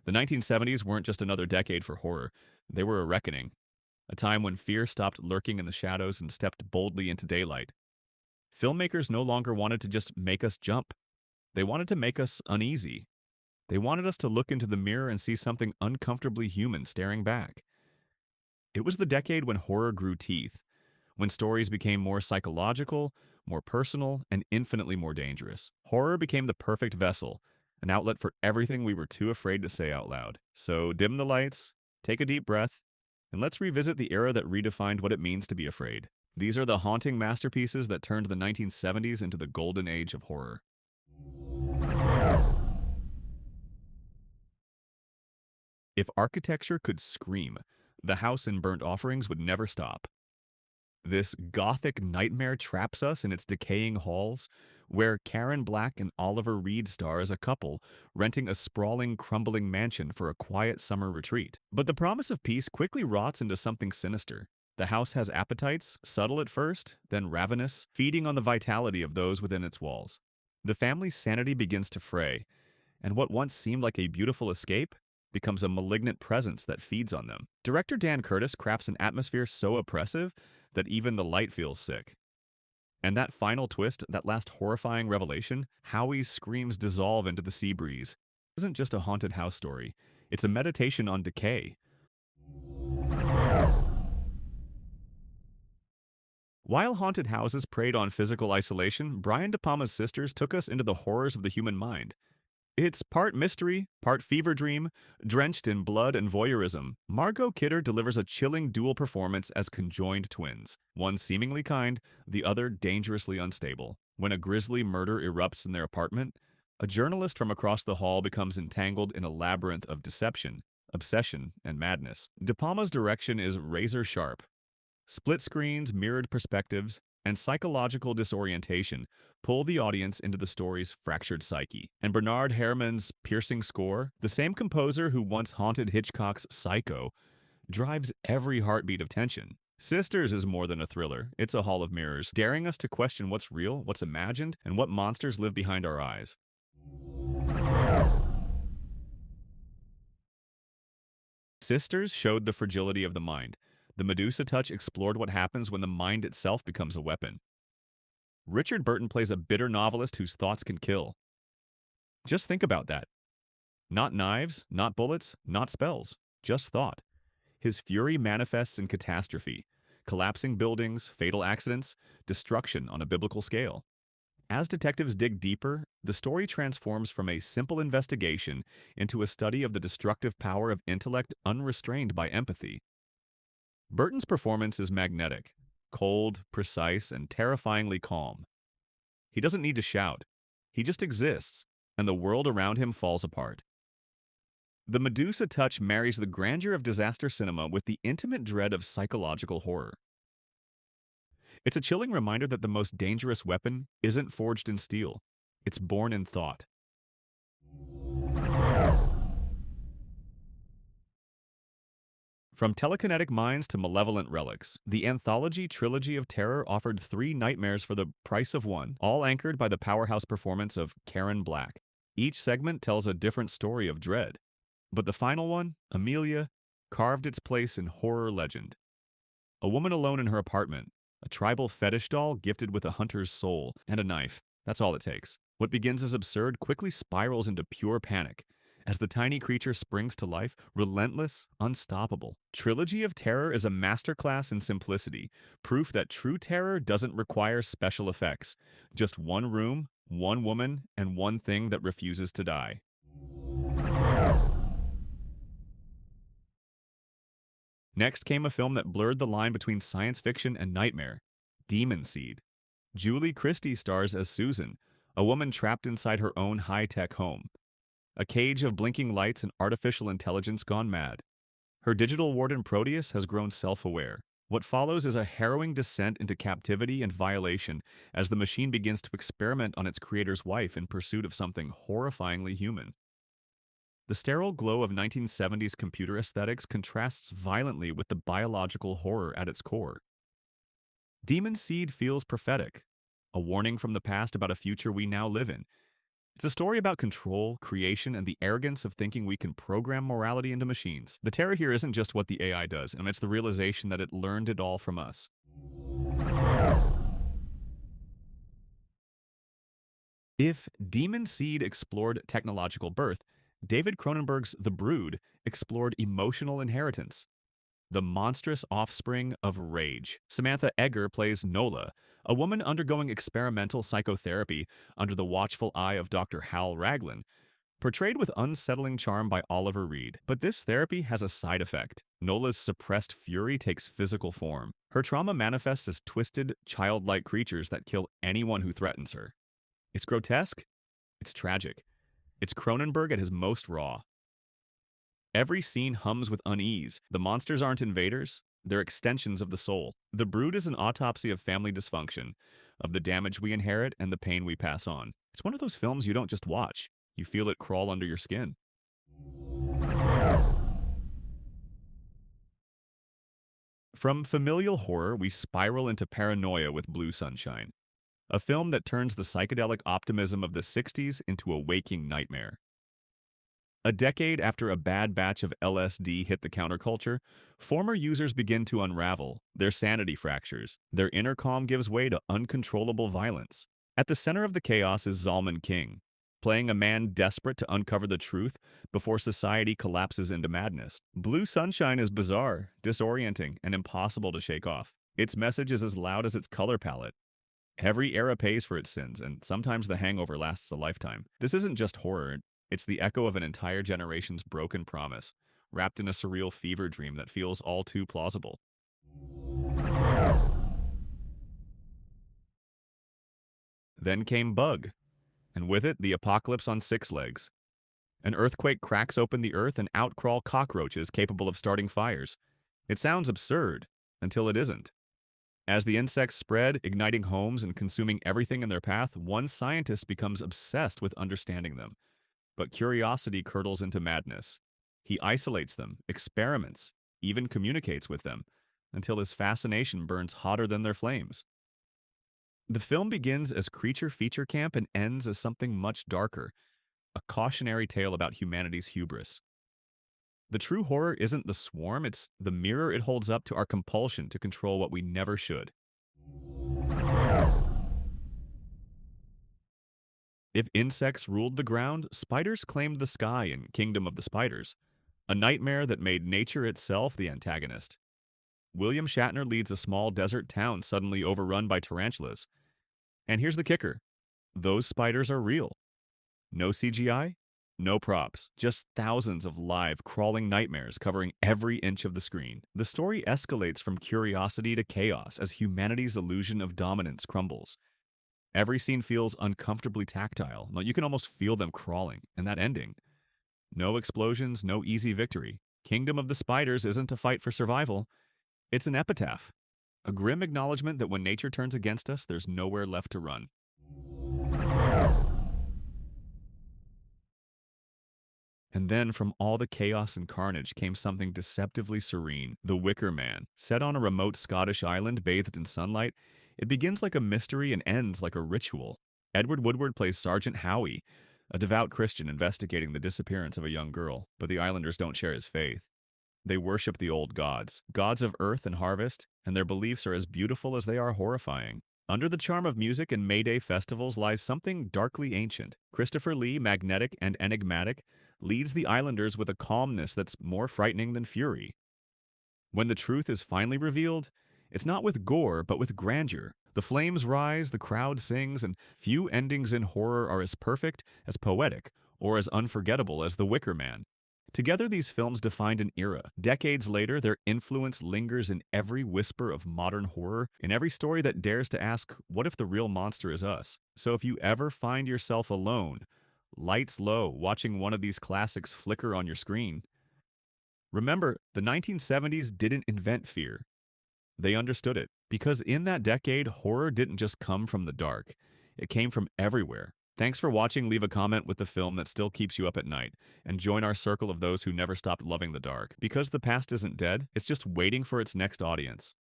The 1970s weren't just another decade for horror, they were a reckoning, a time when fear stopped lurking in the shadows and stepped boldly into daylight. Filmmakers no longer wanted to just make us jump, they wanted to make us uneasy. They wanted us to look into the mirror and see something uncomfortably human staring back. It was the decade when horror grew teeth, when stories became more psychological, more personal, and infinitely more dangerous. Horror became the perfect vessel, an outlet for everything we were too afraid to say out loud. So dim the lights, take a deep breath, and let's revisit the era that redefined what it means to be afraid. These are the haunting masterpieces that turned the 1970s into the golden age of horror. If architecture could scream, the house in Burnt Offerings would never stop. This gothic nightmare traps us in its decaying halls, where Karen Black and Oliver Reed star as a couple, renting a sprawling, crumbling mansion for a quiet summer retreat. But the promise of peace quickly rots into something sinister. The house has appetites, subtle at first, then ravenous, feeding on the vitality of those within its walls. The family's sanity begins to fray, and what once seemed like a beautiful escape becomes a malignant presence that feeds on them. Director Dan Curtis crafts an atmosphere so oppressive that even the light feels sick. And that final twist, that last horrifying revelation, Howie's screams dissolve into the sea breeze, isn't just a haunted house story. It's a meditation on decay. While haunted houses preyed on physical isolation, Brian De Palma's sisters took us into the horrors of the human mind. It's part mystery, part fever dream, drenched in blood and voyeurism. Margot Kidder delivers a chilling dual performance as conjoined twins, one seemingly kind, the other dangerously unstable. When a grisly murder erupts in their apartment, a journalist from across the hall becomes entangled in a labyrinth of deception, obsession, and madness. De Palma's direction is razor sharp. Split screens, mirrored perspectives, and psychological disorientation pull the audience into the story's fractured psyche. And Bernard Herrmann's piercing score, the same composer who once haunted Hitchcock's Psycho, drives every heartbeat of tension. Sisters is more than a thriller. It's a hall of mirrors, daring us to question what's real, what's imagined, and what monsters live behind our eyes. Sisters showed the fragility of the mind. The Medusa Touch explored what happens when the mind itself becomes a weapon. Richard Burton plays a bitter novelist whose thoughts can kill. Just think about that. Not knives, not bullets, not spells, just thought. His fury manifests in catastrophe, collapsing buildings, fatal accidents, destruction on a biblical scale. As detectives dig deeper, the story transforms from a simple investigation into a study of the destructive power of intellect unrestrained by empathy. Burton's performance is magnetic, cold, precise, and terrifyingly calm. He doesn't need to shout. He just exists, and the world around him falls apart. The Medusa Touch marries the grandeur of disaster cinema with the intimate dread of psychological horror. It's a chilling reminder that the most dangerous weapon isn't forged in steel. It's born in thought. From telekinetic minds to malevolent relics, the anthology Trilogy of Terror offered 3 nightmares for the price of one, all anchored by the powerhouse performance of Karen Black. Each segment tells a different story of dread. But the final one, Amelia, carved its place in horror legend. A woman alone in her apartment, a tribal fetish doll gifted with a hunter's soul and a knife. That's all it takes. What begins as absurd quickly spirals into pure panic as the tiny creature springs to life, relentless, unstoppable. Trilogy of Terror is a masterclass in simplicity, proof that true terror doesn't require special effects. Just one room, one woman, and one thing that refuses to die. Next came a film that blurred the line between science fiction and nightmare, Demon Seed. Julie Christie stars as Susan, a woman trapped inside her own high-tech home. A cage of blinking lights and artificial intelligence gone mad. Her digital warden Proteus has grown self-aware. What follows is a harrowing descent into captivity and violation as the machine begins to experiment on its creator's wife in pursuit of something horrifyingly human. The sterile glow of 1970s computer aesthetics contrasts violently with the biological horror at its core. Demon Seed feels prophetic, a warning from the past about a future we now live in. It's a story about control, creation, and the arrogance of thinking we can program morality into machines. The terror here isn't just what the AI does, and it's the realization that it learned it all from us. If Demon Seed explored technological birth, David Cronenberg's The Brood explored emotional inheritance, the monstrous offspring of rage. Samantha Eggar plays Nola, a woman undergoing experimental psychotherapy under the watchful eye of Dr. Hal Raglan, portrayed with unsettling charm by Oliver Reed. But this therapy has a side effect. Nola's suppressed fury takes physical form. Her trauma manifests as twisted, childlike creatures that kill anyone who threatens her. It's grotesque, it's tragic. It's Cronenberg at his most raw. Every scene hums with unease. The monsters aren't invaders, they're extensions of the soul. The Brood is an autopsy of family dysfunction, of the damage we inherit and the pain we pass on. It's one of those films you don't just watch, you feel it crawl under your skin. From familial horror, we spiral into paranoia with Blue Sunshine, a film that turns the psychedelic optimism of the 60s into a waking nightmare. A decade after a bad batch of LSD hit the counterculture, former users begin to unravel. Their sanity fractures. Their inner calm gives way to uncontrollable violence. At the center of the chaos is Zalman King, playing a man desperate to uncover the truth before society collapses into madness. Blue Sunshine is bizarre, disorienting, and impossible to shake off. Its message is as loud as its color palette. Every era pays for its sins, and sometimes the hangover lasts a lifetime. This isn't just horror, it's the echo of an entire generation's broken promise, wrapped in a surreal fever dream that feels all too plausible. Then came Bug, and with it, the apocalypse on six legs. An earthquake cracks open the earth and out crawl cockroaches capable of starting fires. It sounds absurd, until it isn't. As the insects spread, igniting homes and consuming everything in their path, one scientist becomes obsessed with understanding them. But curiosity curdles into madness. He isolates them, experiments, even communicates with them, until his fascination burns hotter than their flames. The film begins as creature feature camp and ends as something much darker, a cautionary tale about humanity's hubris. The true horror isn't the swarm, it's the mirror it holds up to our compulsion to control what we never should. If insects ruled the ground, spiders claimed the sky in Kingdom of the Spiders, a nightmare that made nature itself the antagonist. William Shatner leads a small desert town suddenly overrun by tarantulas. And here's the kicker. Those spiders are real. No CGI, no props, just thousands of live, crawling nightmares covering every inch of the screen. The story escalates from curiosity to chaos as humanity's illusion of dominance crumbles. Every scene feels uncomfortably tactile. You can almost feel them crawling. And that ending. No explosions, no easy victory. Kingdom of the Spiders isn't a fight for survival. It's an epitaph. A grim acknowledgement that when nature turns against us, there's nowhere left to run. And then, from all the chaos and carnage, came something deceptively serene. The Wicker Man. Set on a remote Scottish island bathed in sunlight, it begins like a mystery and ends like a ritual. Edward Woodward plays Sergeant Howie, a devout Christian investigating the disappearance of a young girl, but the islanders don't share his faith. They worship the old gods, gods of earth and harvest, and their beliefs are as beautiful as they are horrifying. Under the charm of music and May Day festivals lies something darkly ancient. Christopher Lee, magnetic and enigmatic, leads the islanders with a calmness that's more frightening than fury. When the truth is finally revealed, it's not with gore, but with grandeur. The flames rise, the crowd sings, and few endings in horror are as perfect, as poetic, or as unforgettable as The Wicker Man. Together, these films defined an era. Decades later, their influence lingers in every whisper of modern horror, in every story that dares to ask, what if the real monster is us? So if you ever find yourself alone, lights low, watching one of these classics flicker on your screen, remember, the 1970s didn't invent fear. They understood it. Because in that decade, horror didn't just come from the dark. It came from everywhere. Thanks for watching. Leave a comment with the film that still keeps you up at night, and join our circle of those who never stopped loving the dark. Because the past isn't dead, it's just waiting for its next audience.